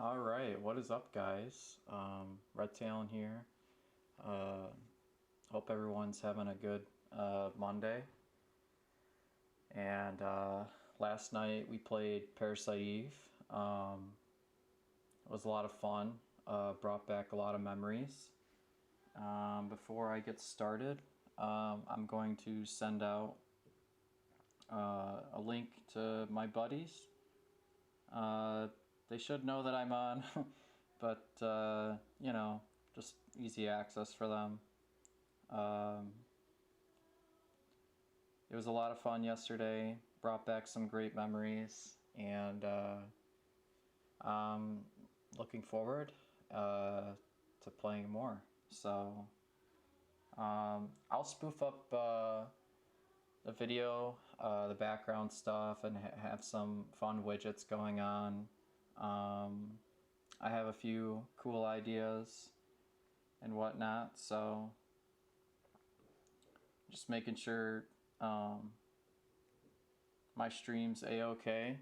Alright, what is up, guys? Red Talon here. Hope everyone's having a good Monday. And last night we played Parasite Eve. It was a lot of fun. Brought back a lot of memories. Before I get started, I'm going to send out a link to my buddies. They should know that I'm on, but, you know, just easy access for them. It was a lot of fun yesterday, brought back some great memories, and I'm looking forward to playing more. So, I'll spoof up the video, the background stuff, and have some fun widgets going on. I have a few cool ideas and whatnot, so just making sure my stream's a-okay.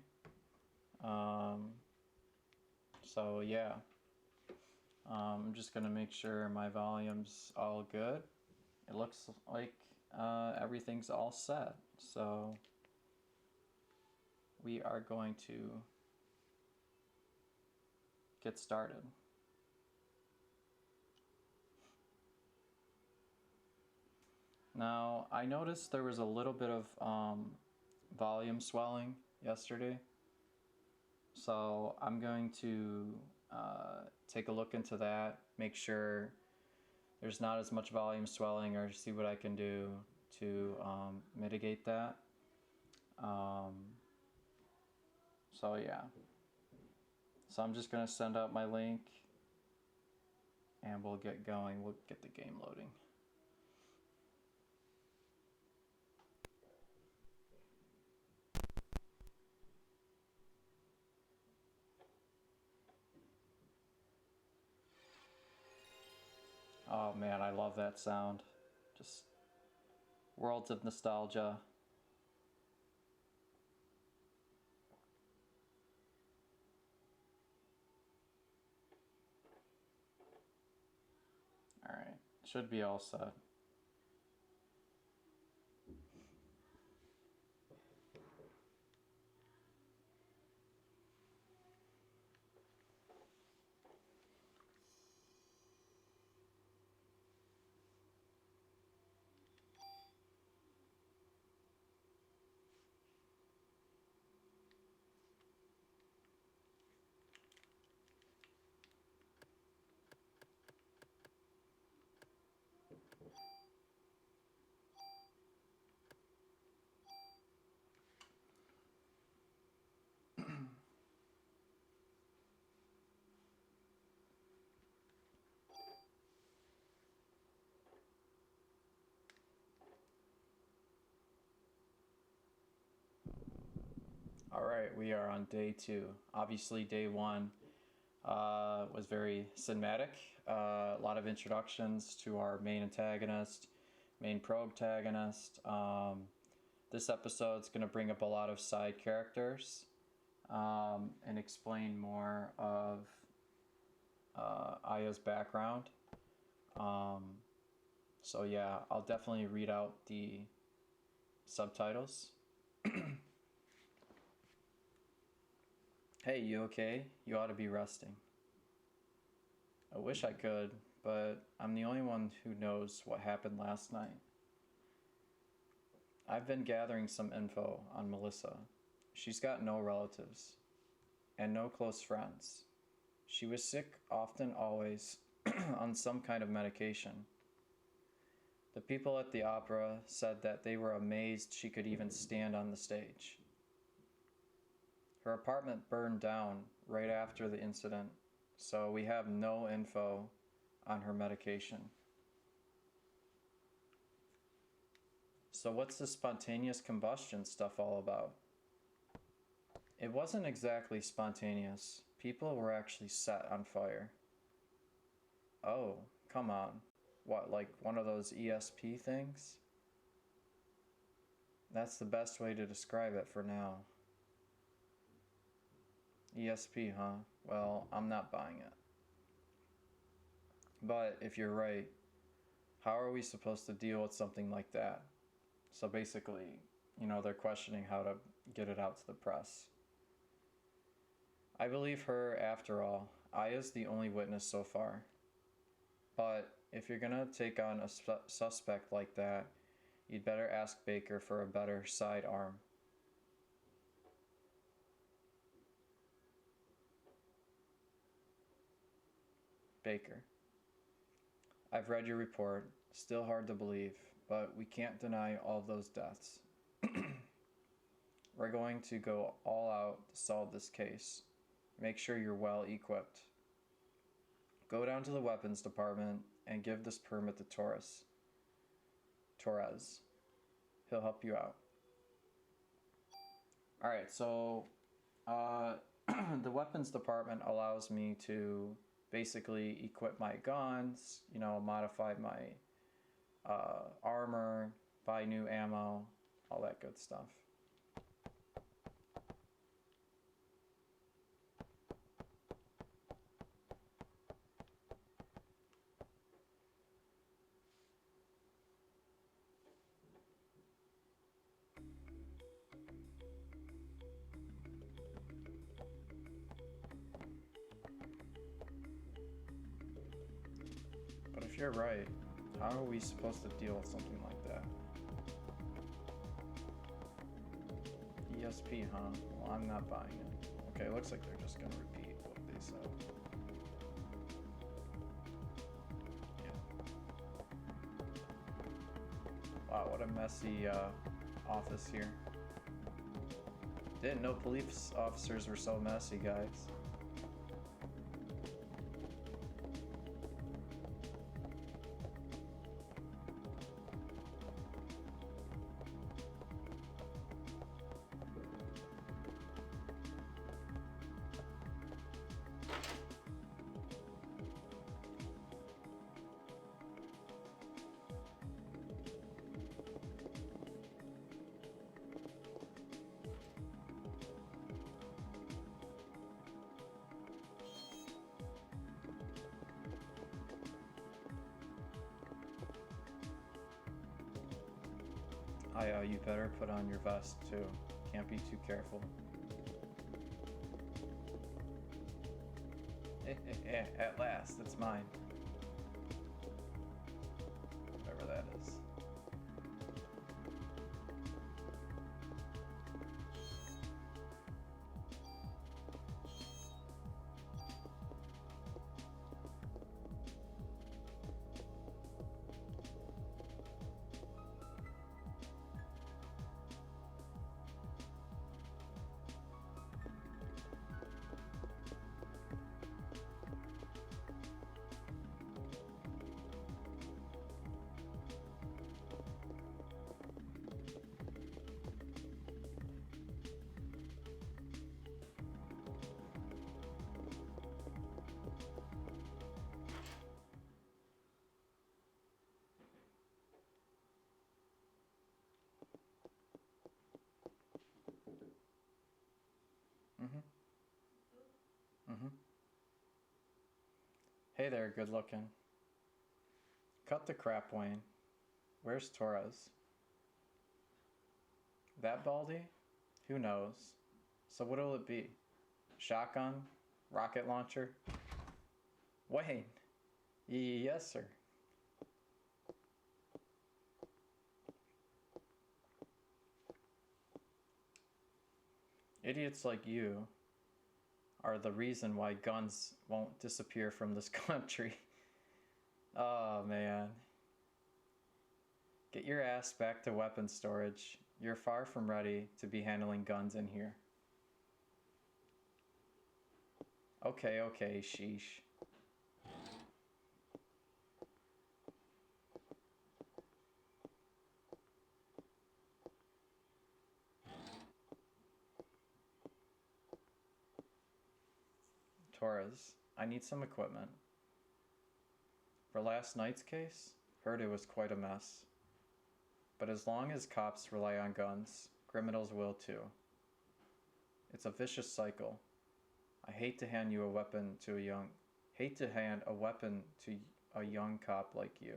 So yeah, I'm just gonna make sure my volume's all good. It looks like everything's all set, so we are going to get started. Now, I noticed there was a little bit of volume swelling yesterday, so I'm going to take a look into that, make sure there's not as much volume swelling, or see what I can do to mitigate that. So yeah. So I'm just going to send out my link and we'll get going. We'll get the game loading. Oh man, I love that sound. Just worlds of nostalgia. Alright, should be all set. Alright, we are on day 2. Obviously day 1 was very cinematic. A lot of introductions to our main antagonist, main protagonist. This episode's going to bring up a lot of side characters and explain more of Aya's background. So yeah, I'll definitely read out the subtitles. Hey, you okay? You ought to be resting. I wish I could, but I'm the only one who knows what happened last night. I've been gathering some info on Melissa. She's got no relatives, and no close friends. She was sick often, always, on some kind of medication. The people at the opera said that they were amazed she could even stand on the stage. Her apartment burned down right after the incident, so we have no info on her medication. So what's this spontaneous combustion stuff all about? It wasn't exactly spontaneous. People were actually set on fire. Oh, come on. What, like one of those ESP things? That's the best way to describe it for now. ESP, huh? well, I'm not buying it. But if you're right, how are we supposed to deal with something like that? So basically, they're questioning how to get it out to the press. I believe her after all. Aya's the only witness so far. But if you're gonna take on a suspect like that, you'd better ask Baker for a better sidearm. Baker. I've read your report. Still hard to believe, but we can't deny all those deaths. We're going to go all out to solve this case. Make sure you're well equipped. Go down to the weapons department and give this permit to Torres. He'll help you out. Alright, so the weapons department allows me to basically equip my guns, modify my armor, buy new ammo, all that good stuff. But if you're right, how are we supposed to deal with something like that? ESP, huh? Well, I'm not buying it. Okay, looks like they're just gonna repeat what they said. Yeah. Wow, what a messy office here. Didn't know police officers were so messy, guys. You better put on your vest too. Can't be too careful. At last, it's mine. Whatever that is. Hey there, good looking. Cut the crap, Wayne. Where's Torres? That Baldy? Who knows? So what'll it be? Shotgun? Rocket launcher? Wayne! Yes, sir. Idiots like you are the reason why guns won't disappear from this country. Oh, man. Get your ass back to weapons storage. You're far from ready to be handling guns in here. Okay, sheesh. Torres, I need some equipment. For last night's case, heard it was quite a mess. But as long as cops rely on guns, criminals will too. It's a vicious cycle. I hate to hand you a weapon to a young hate to hand a weapon to a young cop like you.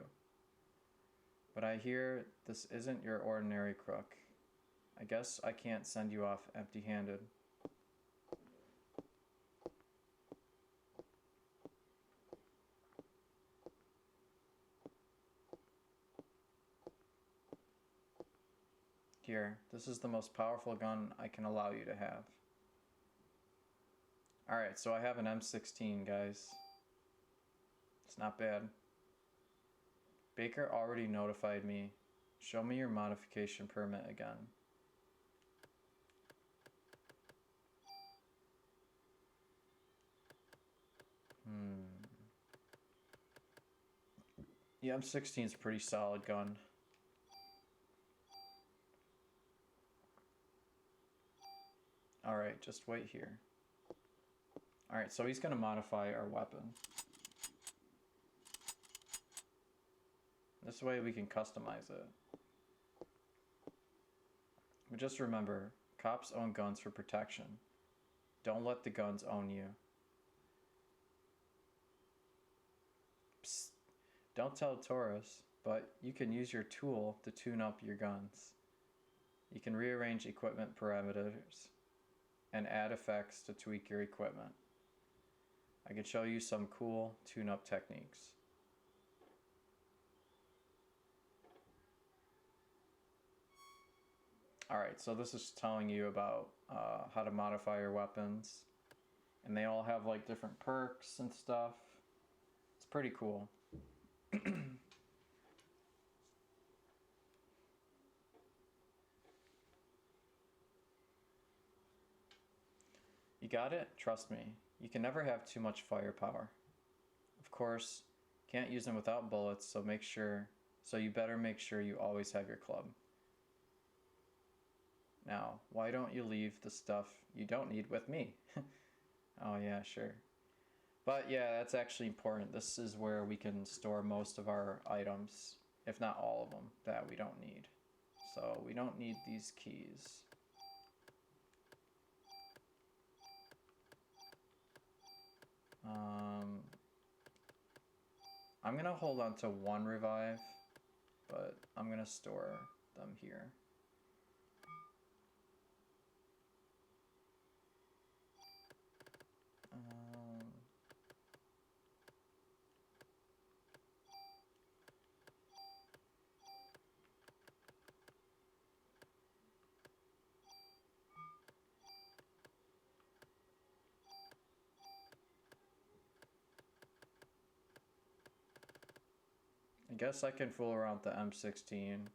But I hear this isn't your ordinary crook. I guess I can't send you off empty-handed. Here, this is the most powerful gun I can allow you to have. Alright, so I have an M16, guys. It's not bad. Baker already notified me. Show me your modification permit again. The M16 is a pretty solid gun. Alright, just wait here. Alright, so he's going to modify our weapon. This way we can customize it. But just remember, cops own guns for protection. Don't let the guns own you. Psst. Don't tell Taurus, but you can use your tool to tune up your guns. You can rearrange equipment parameters and add effects to tweak your equipment. I can show you some cool tune-up techniques. Alright, so this is telling you about how to modify your weapons. And they all have like different perks and stuff. It's pretty cool. You got it? Trust me. You can never have too much firepower. Of course, can't use them without bullets, so you better make sure you always have your club. Now, why don't you leave the stuff you don't need with me? Oh yeah, sure. But yeah, that's actually important. This is where we can store most of our items, if not all of them, that we don't need. So we don't need these keys. I'm gonna hold on to one revive, but I'm gonna store them here. I guess I can fool around with the M16.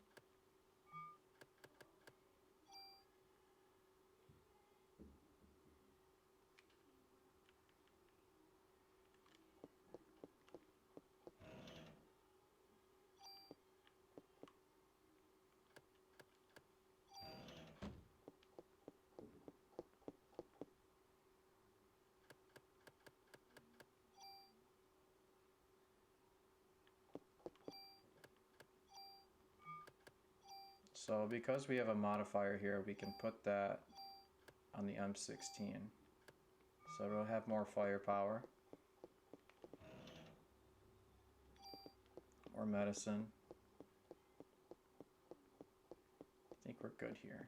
So because we have a modifier here, we can put that on the M16. So it'll have more firepower. Or medicine. I think we're good here.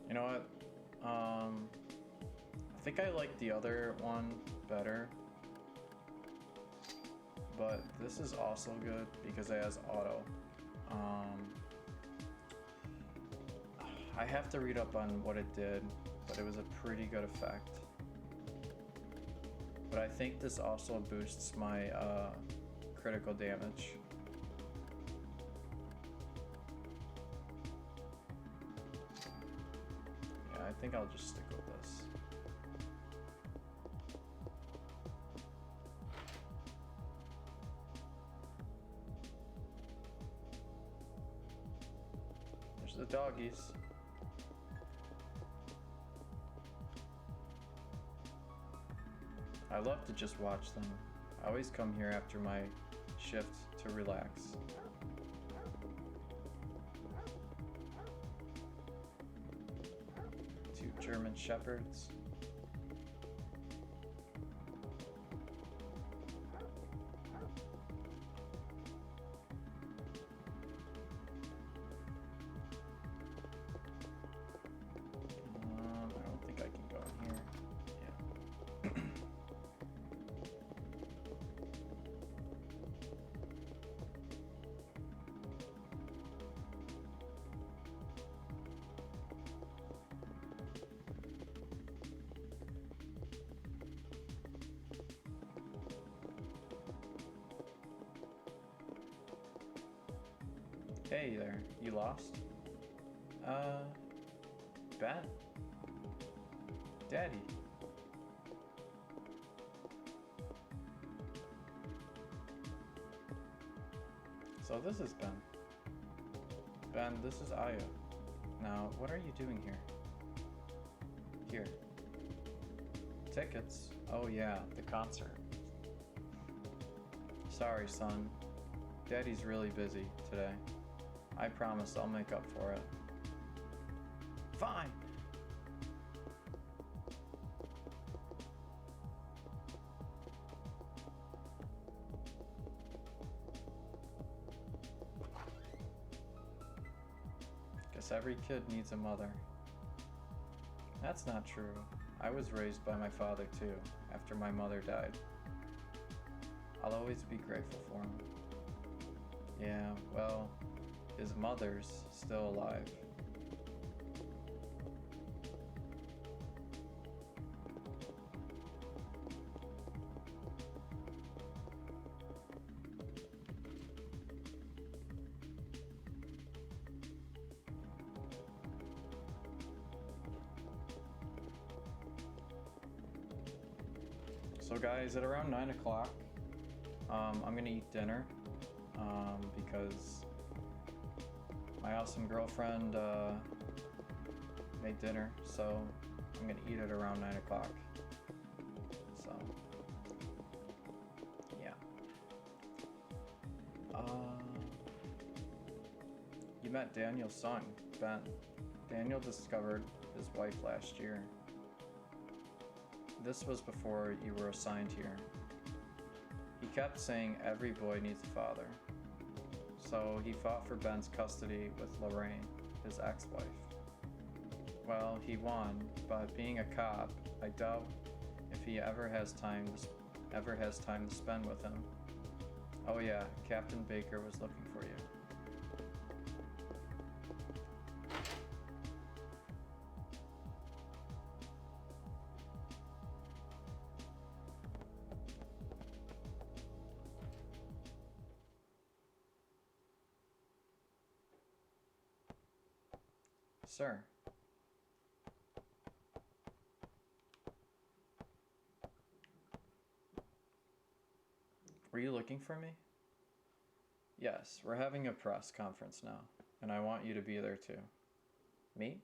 You know what? I think I like the other one better. But this is also good because it has auto. I have to read up on what it did, but it was a pretty good effect. But I think this also boosts my critical damage. Yeah, I think I'll just stick with this. There's doggies. I love to just watch them. I always come here after my shift to relax. Two German shepherds. I don't think I can go in here. Yeah. Hey there, you lost? Ben? Daddy? So this is Ben. Ben, this is Aya. Now, what are you doing here? Here. Tickets? Oh yeah, the concert. Sorry, son. Daddy's really busy today. I promise I'll make up for it. Fine! Guess every kid needs a mother. That's not true. I was raised by my father too, after my mother died. I'll always be grateful for him. Yeah, well, his mother's still alive. So guys, at around 9 o'clock, I'm gonna eat dinner because my awesome girlfriend made dinner, so I'm gonna eat it around 9 o'clock. So, yeah. You met Daniel's son, Ben. Daniel discovered his wife last year. This was before you were assigned here. He kept saying every boy needs a father. So he fought for Ben's custody with Lorraine, his ex-wife. Well, he won, but being a cop, I doubt if he ever has time to spend with him. Oh yeah, Captain Baker was looking for you. Sir. Were you looking for me? Yes, we're having a press conference now, and I want you to be there too. Me?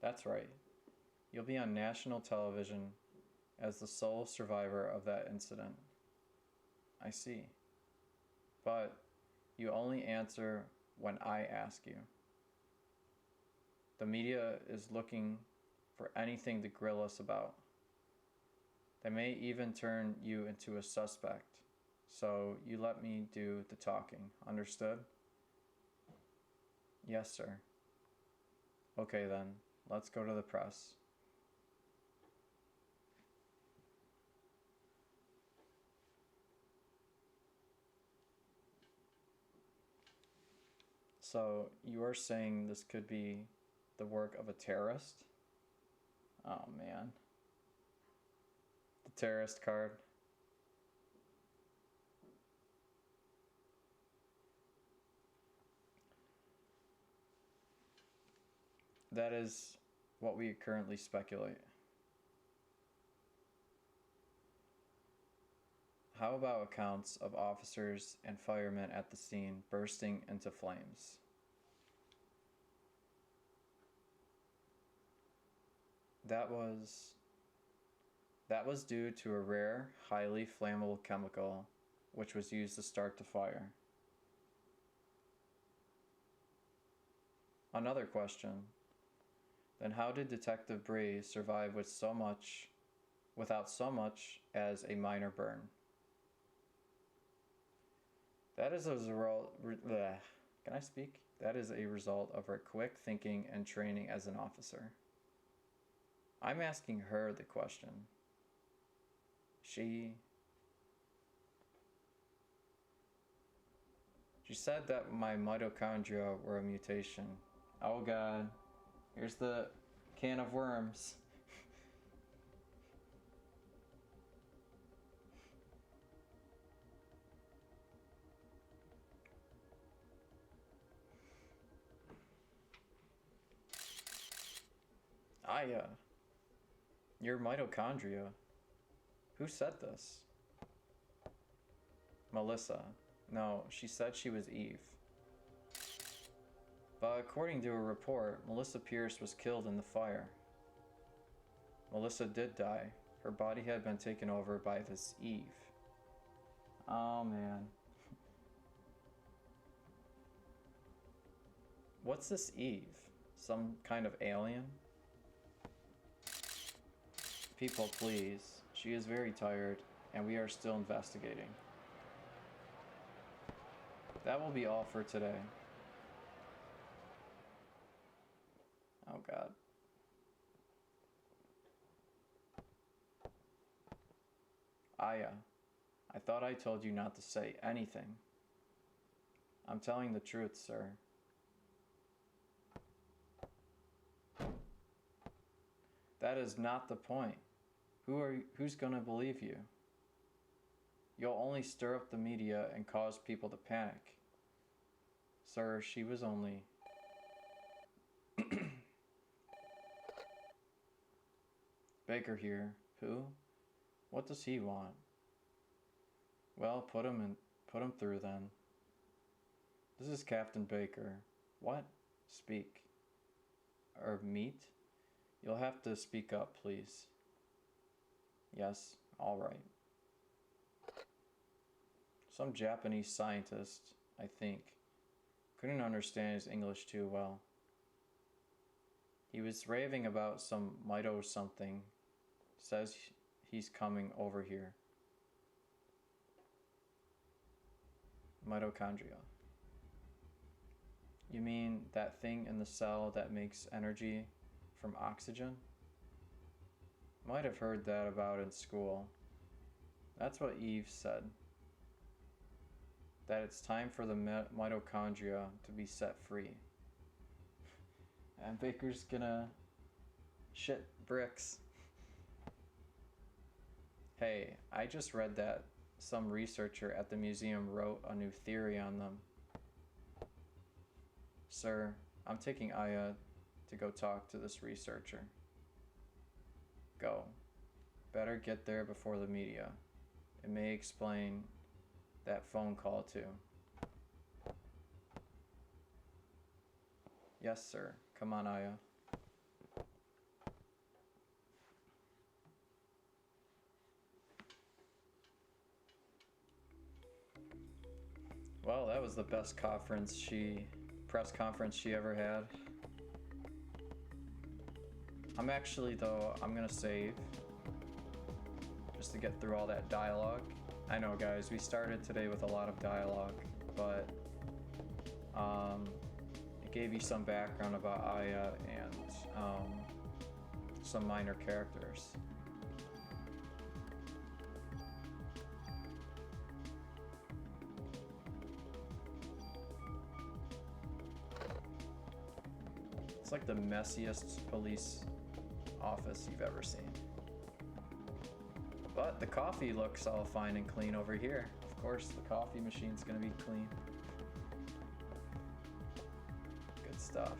That's right. You'll be on national television as the sole survivor of that incident. I see. But you only answer when I ask you. The media is looking for anything to grill us about. They may even turn you into a suspect. So you let me do the talking. Understood? Yes, sir. Okay then, let's go to the press. So you are saying this could be the work of a terrorist? Oh man. The terrorist card. That is what we currently speculate. How about accounts of officers and firemen at the scene bursting into flames? That was that was due to a rare, highly flammable chemical which was used to start the fire. Another question. Then how did Detective Bree survive without so much as a minor burn? That is a result. Can I speak? That is a result of her quick thinking and training as an officer. I'm asking her the question. She said that my mitochondria were a mutation. Oh god. Here's the can of worms. Your mitochondria. Who said this? Melissa. No, she said she was Eve. But according to a report, Melissa Pierce was killed in the fire. Melissa did die. Her body had been taken over by this Eve. Oh man. What's this Eve? Some kind of alien? People, please. She is very tired, and we are still investigating. That will be all for today. Oh god. Aya, I thought I told you not to say anything. I'm telling the truth, sir. That is not the point. Who's gonna believe you? You'll only stir up the media and cause people to panic. Sir, she was only... Baker here. Who? What does he want? Well, put him through then. This is Captain Baker. What? Speak. Or meet? You'll have to speak up, please. Yes, all right. Some Japanese scientist, I think, couldn't understand his English too well. He was raving about some mito something. Says he's coming over here. Mitochondria. You mean that thing in the cell that makes energy from oxygen? Might have heard that about in school. That's what Eve said. That it's time for the mitochondria to be set free. And Baker's gonna shit bricks. Hey, I just read that some researcher at the museum wrote a new theory on them. Sir, I'm taking Aya to go talk to this researcher. Go. Better get there before the media. It may explain that phone call too. Yes, sir. Come on, Aya. Well, that was the best press conference she ever had. I'm gonna save just to get through all that dialogue. I know, guys, we started today with a lot of dialogue, but it gave you some background about Aya and some minor characters. It's like the messiest police office you've ever seen. But the coffee looks all fine and clean over here. Of course, the coffee machine's gonna be clean. Good stuff.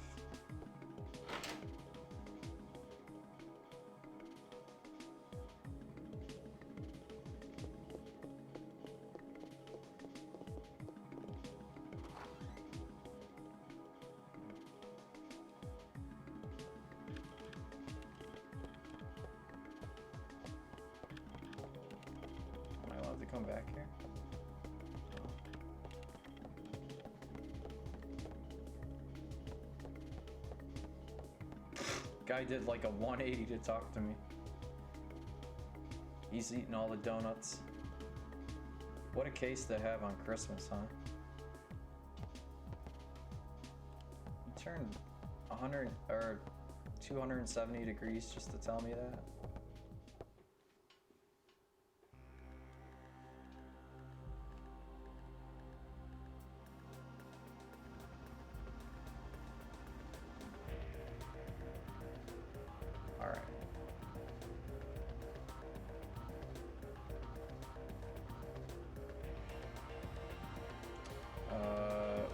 come back here? Guy did like a 180 to talk to me. He's eating all the donuts. What a case to have on Christmas, huh? He turned 100 or 270 degrees just to tell me that. All right.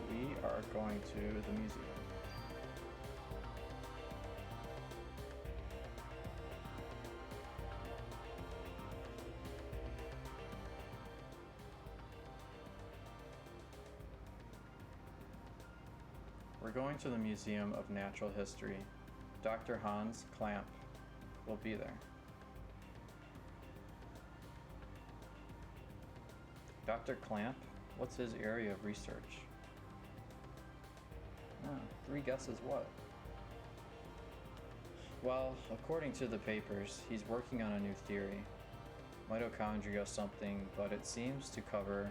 We are going to the museum. We're going to the Museum of Natural History. Dr. Hans Clamp will be there. Dr. Clamp? What's his area of research? Oh, 3 guesses what? Well, according to the papers, he's working on a new theory. Mitochondria something, but it seems to cover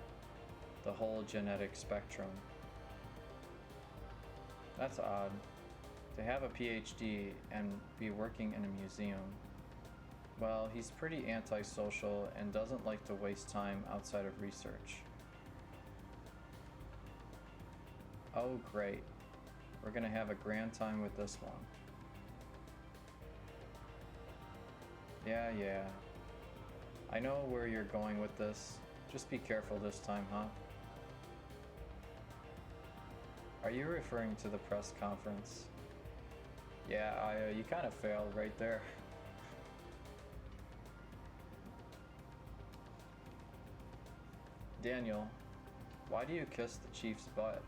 the whole genetic spectrum. That's odd. To have a PhD and be working in a museum. Well, he's pretty antisocial and doesn't like to waste time outside of research. Oh, great. We're gonna have a grand time with this one. Yeah. I know where you're going with this. Just be careful this time, huh? Are you referring to the press conference? Yeah, you kind of failed right there. Daniel, why do you kiss the chief's butt?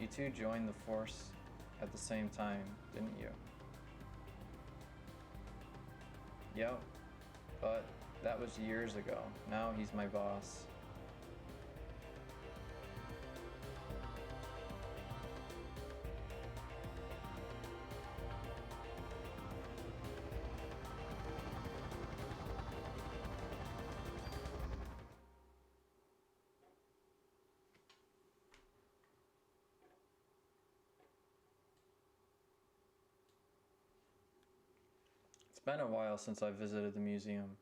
You two joined the force at the same time, didn't you? Yep, but that was years ago. Now he's my boss. It's been a while since I visited the museum.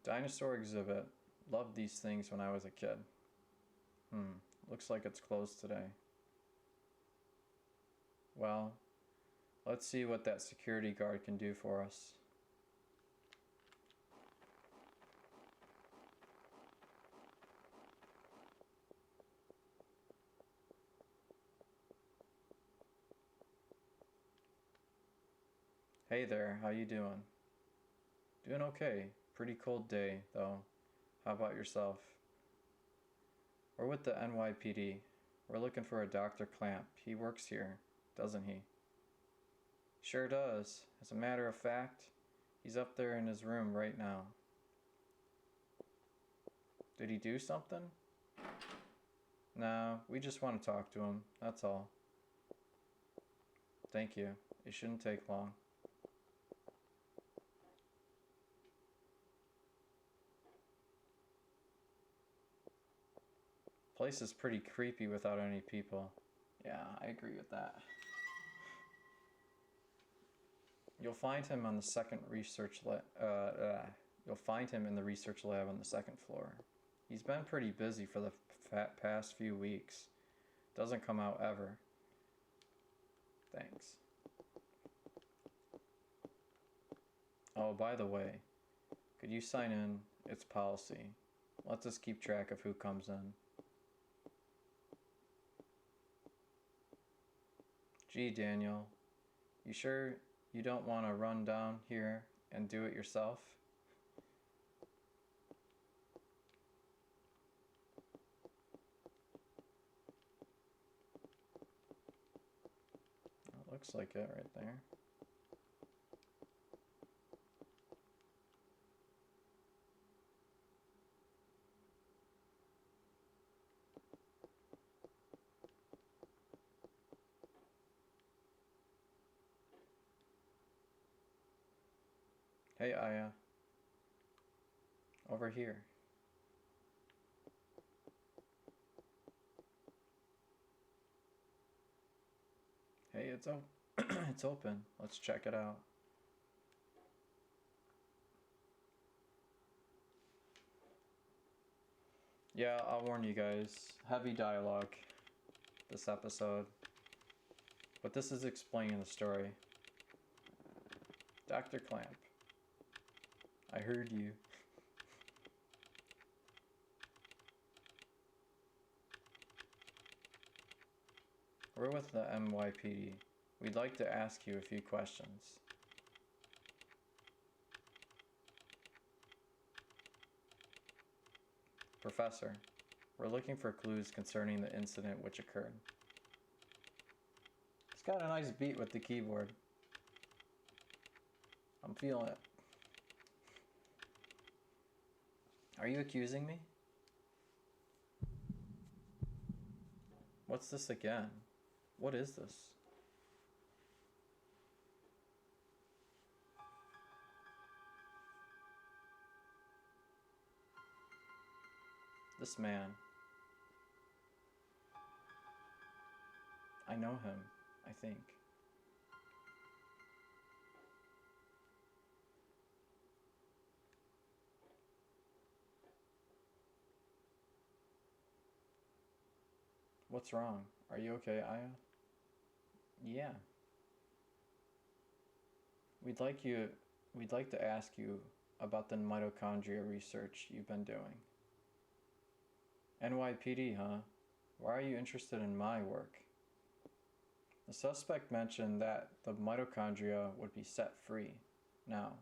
Dinosaur exhibit. Loved these things when I was a kid. Looks like it's closed today. Well, let's see what that security guard can do for us. Hey there, how you doing? Doing okay. Pretty cold day, though. How about yourself? We're with the NYPD. We're looking for a Dr. Clamp. He works here, doesn't he? Sure does. As a matter of fact, he's up there in his room right now. Did he do something? No, we just want to talk to him, that's all. Thank you. It shouldn't take long. Place is pretty creepy without any people. Yeah, I agree with that. You'll find him on the second research you'll find him in the research lab on the second floor. He's been pretty busy for the past few weeks. Doesn't come out ever. Thanks. Oh, by the way, could you sign in? It's policy. Lets us keep track of who comes in. Gee, Daniel, you sure you don't want to run down here and do it yourself? Looks like it right there. Hey, Aya. Over here. Hey, it's open. Let's check it out. Yeah, I'll warn you guys. Heavy dialogue this episode. But this is explaining the story. Dr. Clamp. I heard you. We're with the NYPD. We'd like to ask you a few questions. Professor, we're looking for clues concerning the incident which occurred. It's got a nice beat with the keyboard. I'm feeling it. Are you accusing me? What's this again? What is this? This man. I know him, I think. What's wrong? Are you okay, Aya? Yeah. We'd like to ask you about the mitochondria research you've been doing. NYPD, huh? Why are you interested in my work? The suspect mentioned that the mitochondria would be set free. Now,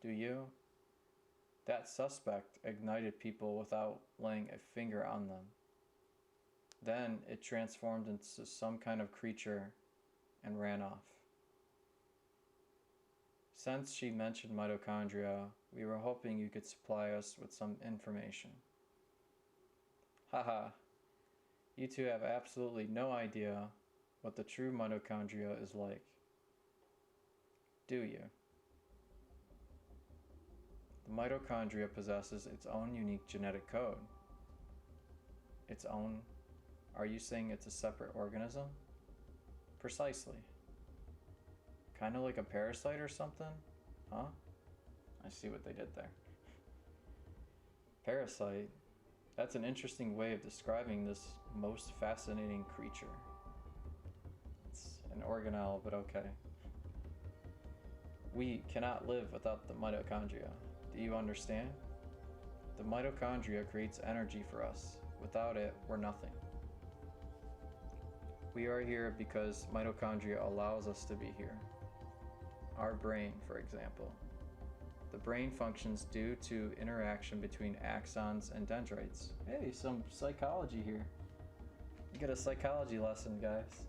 do you? That suspect ignited people without laying a finger on them. Then it transformed into some kind of creature and ran off. Since she mentioned mitochondria, we were hoping you could supply us with some information. Haha, you two have absolutely no idea what the true mitochondria is like. Do you? The mitochondria possesses its own unique genetic code. Its own? Are you saying it's a separate organism? Precisely. Kind of like a parasite or something? Huh? I see what they did there. Parasite? That's an interesting way of describing this most fascinating creature. It's an organelle, but okay. We cannot live without the mitochondria. Do you understand? The mitochondria creates energy for us. Without it, we're nothing. We are here because mitochondria allows us to be here. Our brain, for example. The brain functions due to interaction between axons and dendrites. Hey, some psychology here. You get a psychology lesson, guys.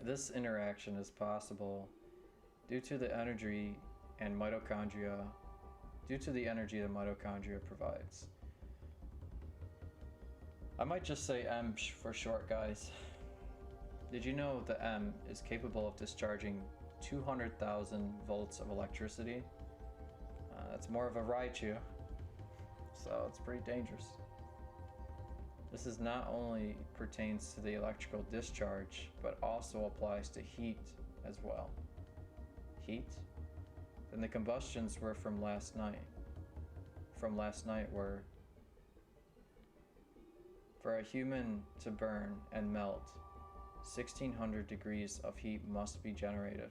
This interaction is possible due to the energy the mitochondria provides. I might just say EMS for short, guys. Did you know the M is capable of discharging 200,000 volts of electricity? That's more of a Raichu, so it's pretty dangerous. This is not only pertains to the electrical discharge, but also applies to heat as well. Heat? Then the combustions were from last night. From last night were... For a human to burn and melt, 1600 degrees of heat must be generated.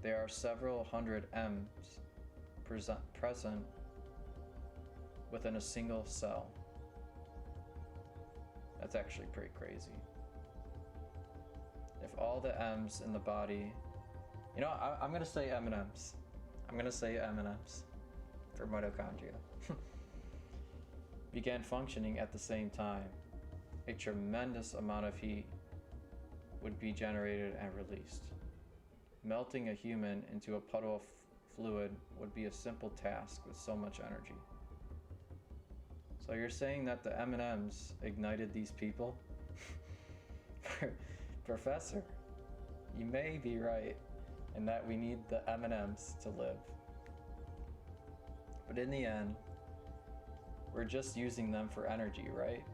There are several hundred M's present within a single cell. That's actually pretty crazy. If all the M's in the body... You know, I'm going to say M&M's. I'm going to say M&M's for mitochondria. Began functioning at the same time, a tremendous amount of heat would be generated and released. Melting a human into a puddle of fluid would be a simple task with so much energy. So you're saying that the M&Ms ignited these people? Professor, you may be right, and that we need the M&Ms to live. But in the end, we're just using them for energy, right?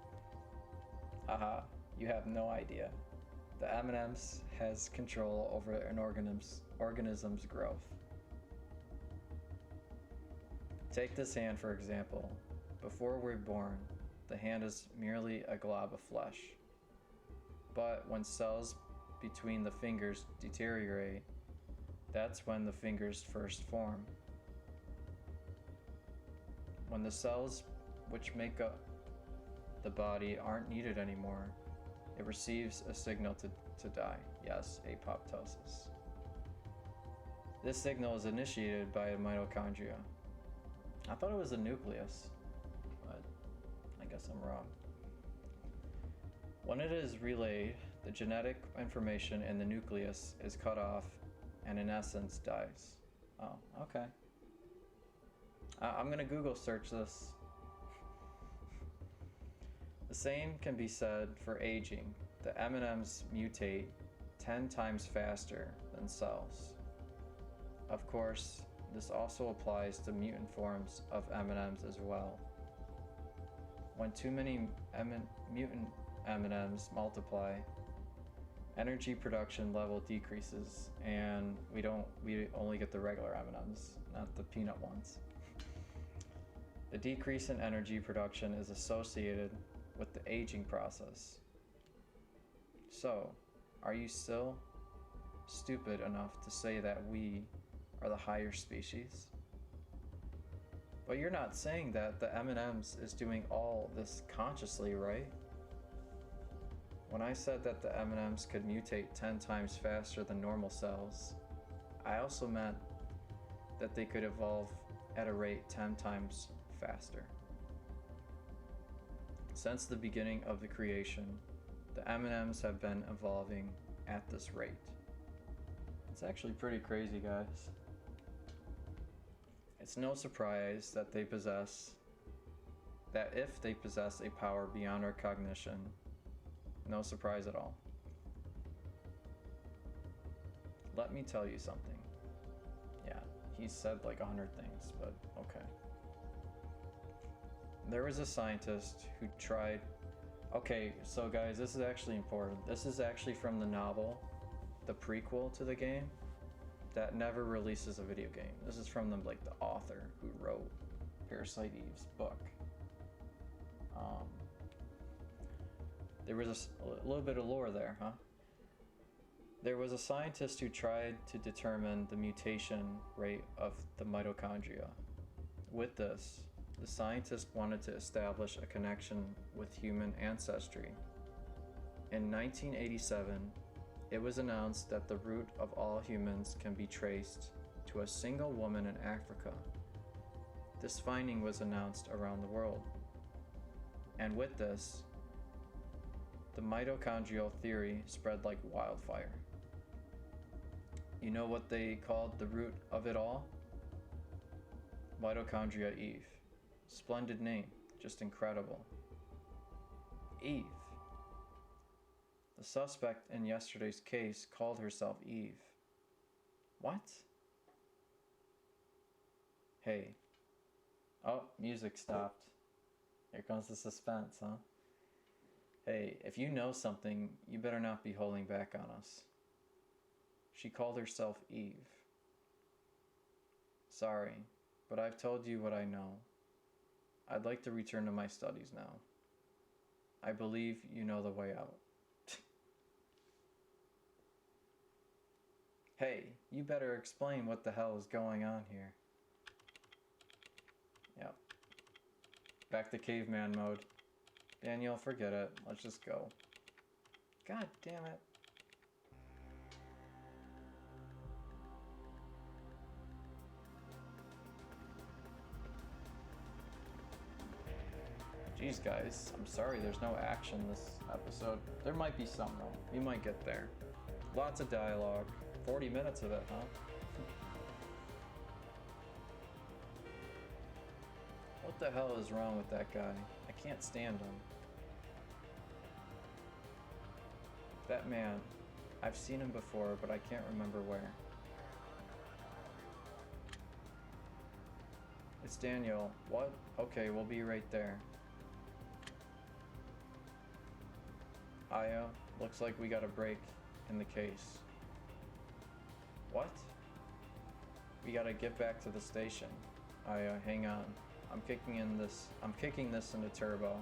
Haha, you have no idea. The M&Ms has control over an organism's growth. Take this hand for example. Before we're born, the hand is merely a glob of flesh. But when cells between the fingers deteriorate, that's when the fingers first form. When the cells which make up the body aren't needed anymore, it receives a signal to die. Yes, apoptosis. This signal is initiated by a mitochondria. I thought it was a nucleus, but I guess I'm wrong. When it is relayed, the genetic information in the nucleus is cut off and in essence dies. Oh, okay. I'm gonna Google search this. The same can be said for aging. The M&Ms mutate 10 times faster than cells. Of course, this also applies to mutant forms of M&Ms as well. When too many mutant M&Ms multiply, energy production level decreases, and we only get the regular M&Ms, not the peanut ones. The decrease in energy production is associated with the aging process. So, are you still stupid enough to say that we are the higher species? But you're not saying that the M&Ms is doing all this consciously, right? When I said that the M&Ms could mutate 10 times faster than normal cells, I also meant that they could evolve at a rate 10 times faster. Since the beginning of the creation, the M&Ms have been evolving at this rate. It's actually pretty crazy, guys. It's no surprise that if they possess a power beyond our cognition, no surprise at all. Let me tell you something. Yeah, he said like 100 things, but okay. There was a scientist who tried... Okay, so guys, this is actually important. This is actually from the novel, the prequel to the game, that never releases a video game. This is from the author who wrote Parasite Eve's book. There was a little bit of lore there, huh? There was a scientist who tried to determine the mutation rate of the mitochondria. With this, the scientist wanted to establish a connection with human ancestry. In 1987, it was announced that the root of all humans can be traced to a single woman in Africa. This finding was announced around the world. And with this, the mitochondrial theory spread like wildfire. You know what they called the root of it all? Mitochondria Eve. Splendid name, just incredible. Eve. The suspect in yesterday's case called herself Eve. What? Hey. Oh, music stopped. Here comes the suspense, huh? Hey, if you know something, you better not be holding back on us. She called herself Eve. Sorry, but I've told you what I know. I'd like to return to my studies now. I believe you know the way out. Hey, you better explain what the hell is going on here. Yep. Back to caveman mode. Daniel, forget it. Let's just go. God damn it. Jeez, guys. I'm sorry there's no action this episode. There might be some though. We might get there. Lots of dialogue. 40 minutes of it, huh? What the hell is wrong with that guy? I can't stand him. That man. I've seen him before, but I can't remember where. It's Daniel. What? Okay, we'll be right there. Aya, looks like we got a break in the case. What? We gotta get back to the station. Aya, hang on. I'm kicking this into turbo.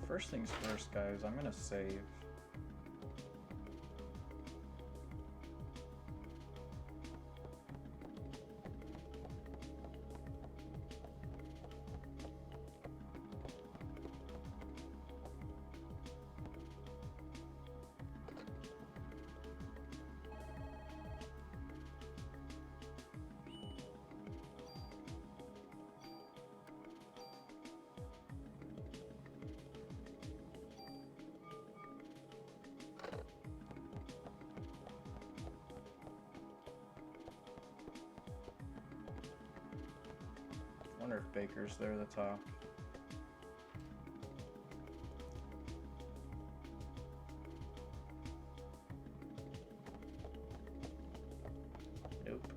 First things first, guys, I'm gonna save. I wonder if Baker's there to talk. Nope.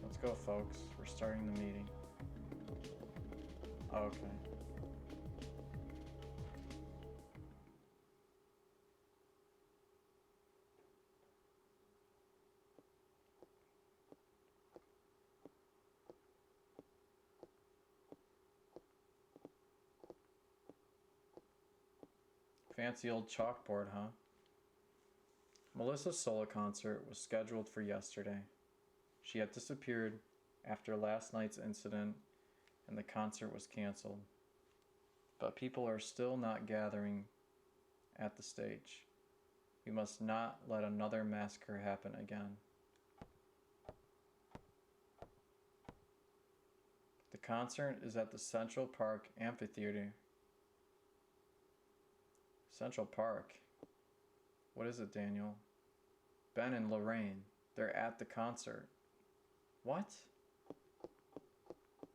Let's go, folks. We're starting the meeting. Okay. Fancy old chalkboard, huh? Melissa's solo concert was scheduled for yesterday. She had disappeared after last night's incident and the concert was canceled. But people are still not gathering at the stage. We must not let another massacre happen again. The concert is at the Central Park Amphitheater. Central Park? What is it, Daniel? Ben and Lorraine, they're at the concert. What?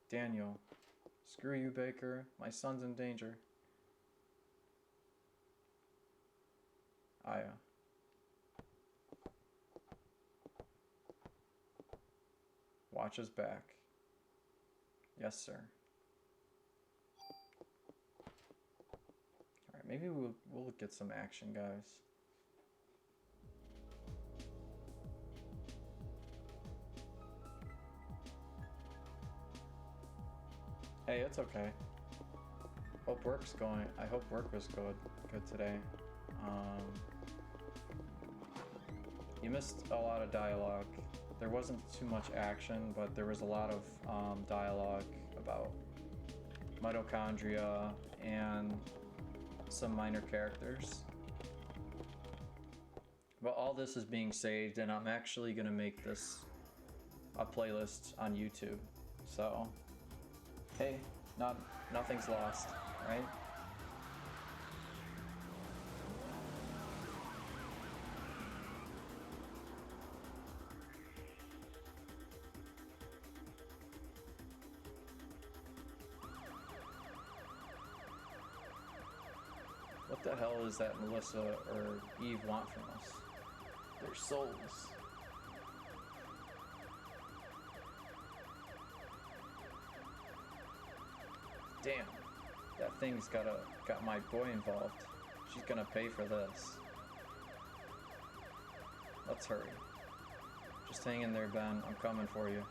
Daniel, screw you, Baker. My son's in danger. Aya. Watch his back. Yes, sir. Alright, maybe we'll get some action, guys. Hey, it's okay. I hope work was good today. You missed a lot of dialogue. There wasn't too much action, but there was a lot of dialogue about mitochondria and some minor characters. But all this is being saved, and I'm actually gonna make this a playlist on YouTube. So, hey, nothing's lost, right? the hell is that Melissa or Eve want from us? Their souls. Damn, that thing's got my boy involved. She's gonna pay for this. Let's hurry. Just hang in there, Ben. I'm coming for you.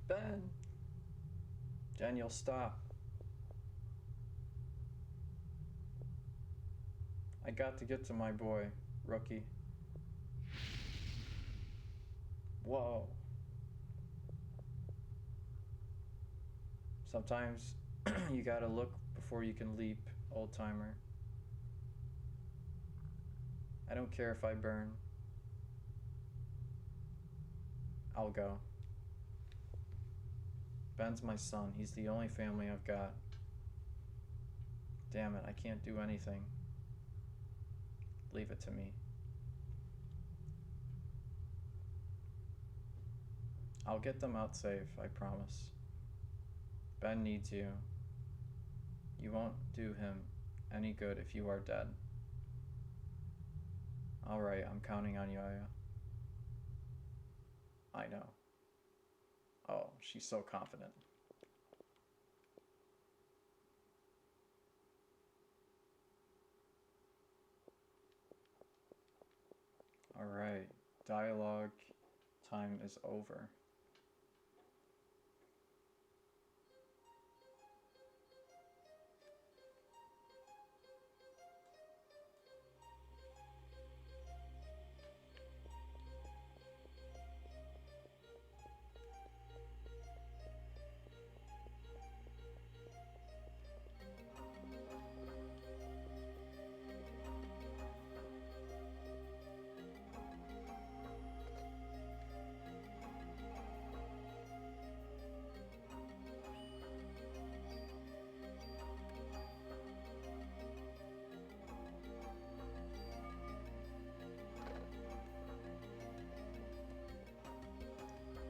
Ben! Daniel, stop. I got to get to my boy, rookie. Whoa. Sometimes you gotta look before you can leap, old timer. I don't care if I burn. I'll go. Ben's my son. He's the only family I've got. Damn it, I can't do anything. Leave it to me. I'll get them out safe, I promise. Ben needs you. You won't do him any good if you are dead. Alright, I'm counting on you, Aya. I know. Oh, she's so confident. Alright, dialogue time is over.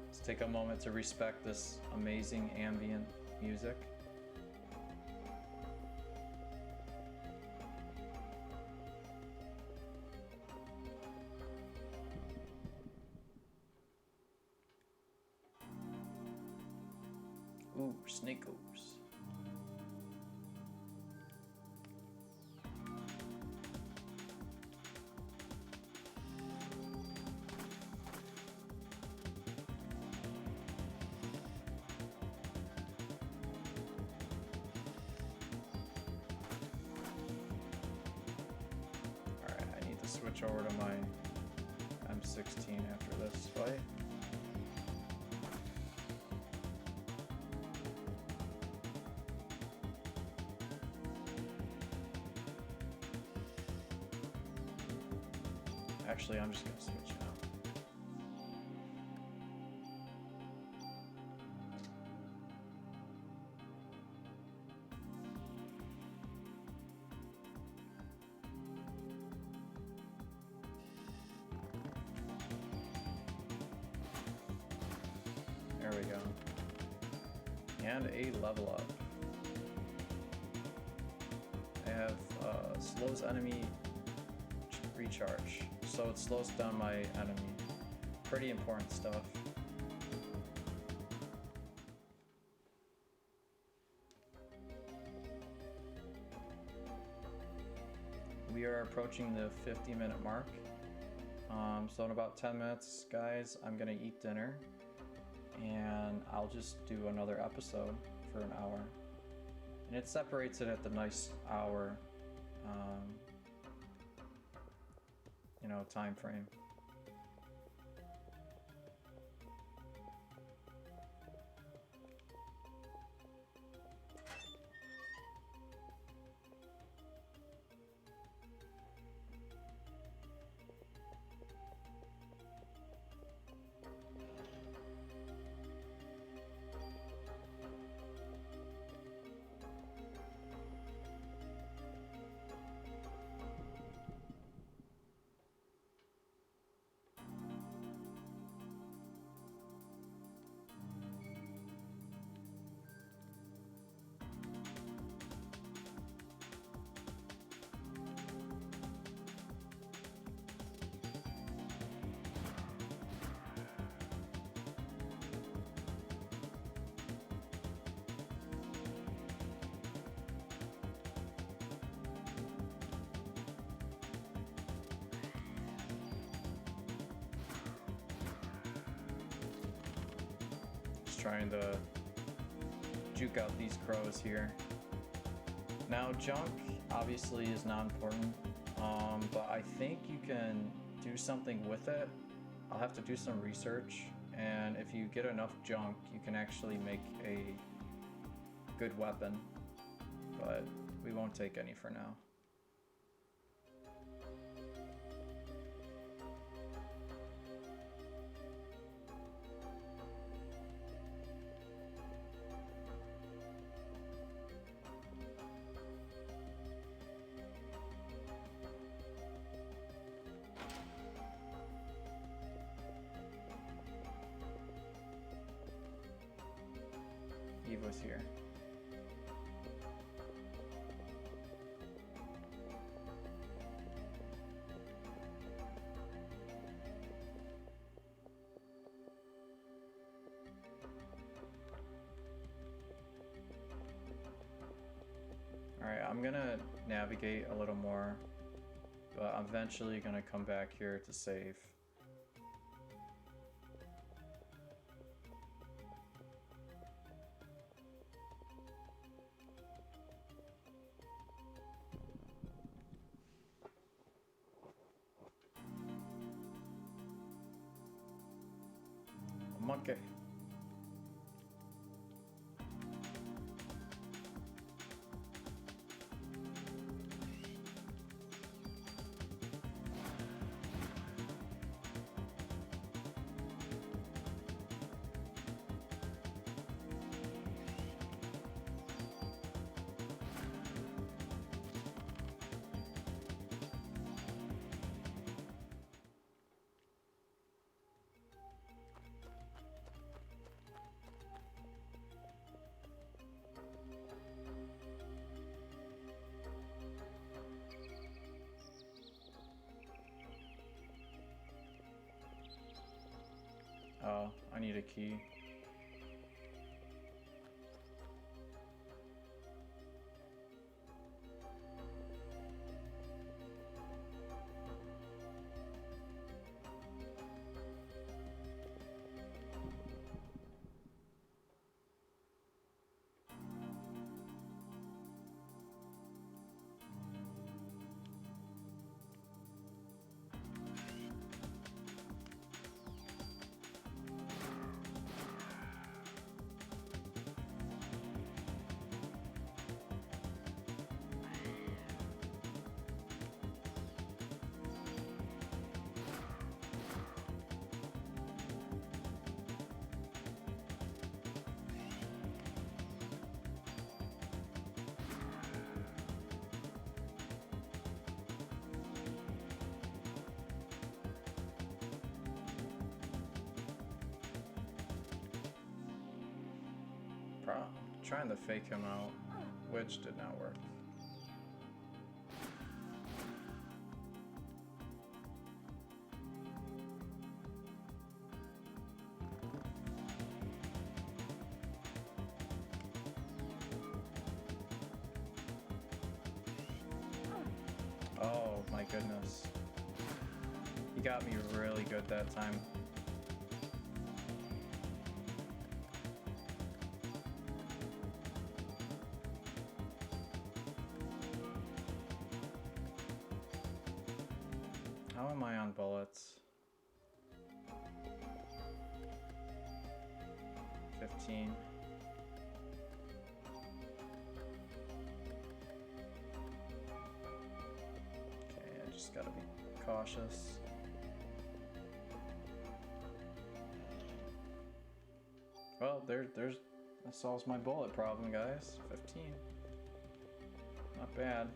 Let's take a moment to respect this amazing ambient music. Ooh, snakos. Switch over to my M16 after this fight. Actually, I'm just gonna switch now. There we go. And a level up. I have slows enemy recharge, so it slows down my enemy. Pretty important stuff. We are approaching the 50-minute mark. So in about 10 minutes, guys, I'm gonna eat dinner. And I'll just do another episode for an hour, and it separates it at the nice hour time frame. trying to juke out these crows here. Now, junk obviously is not important, but I think you can do something with it. I'll have to do some research, and if you get enough junk, you can actually make a good weapon, but we won't take any for now. Eve was here. Alright, I'm gonna navigate a little more, but I'm eventually gonna come back here to save. Monkey. Oh, I need a key. Trying to fake him out, which did not work. Oh my goodness. He got me really good that time. How am I on bullets? 15. Okay, I just gotta be cautious. Well, that solves my bullet problem, guys. 15. Not bad.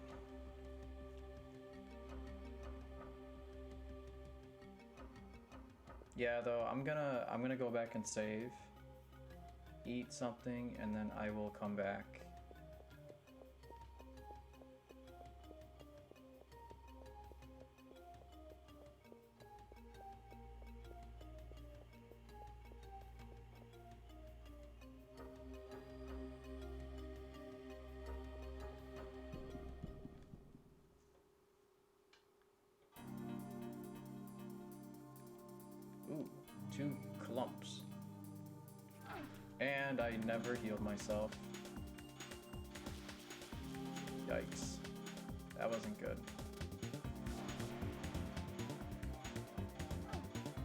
Yeah, though, I'm gonna go back and save, eat something, and then I will come back. Ooh, 2 clumps. And I never healed myself. Yikes. That wasn't good.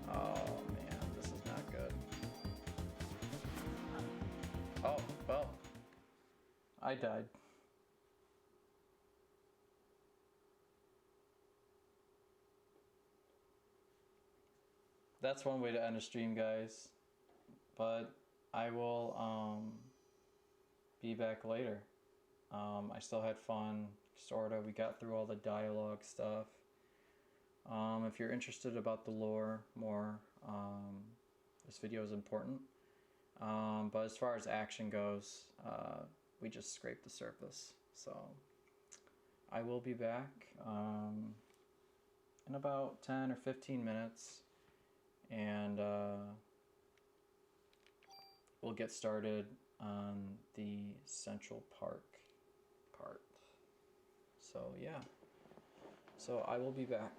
Oh man, this is not good. Oh, well. I died. That's one way to end a stream, guys. But I will be back later. I still had fun, sorta. We got through all the dialogue stuff. If you're interested about the lore more, this video is important. But as far as action goes, we just scraped the surface. So I will be back in about 10 or 15 minutes, and we'll get started on the Central Park part. So yeah, so I will be back.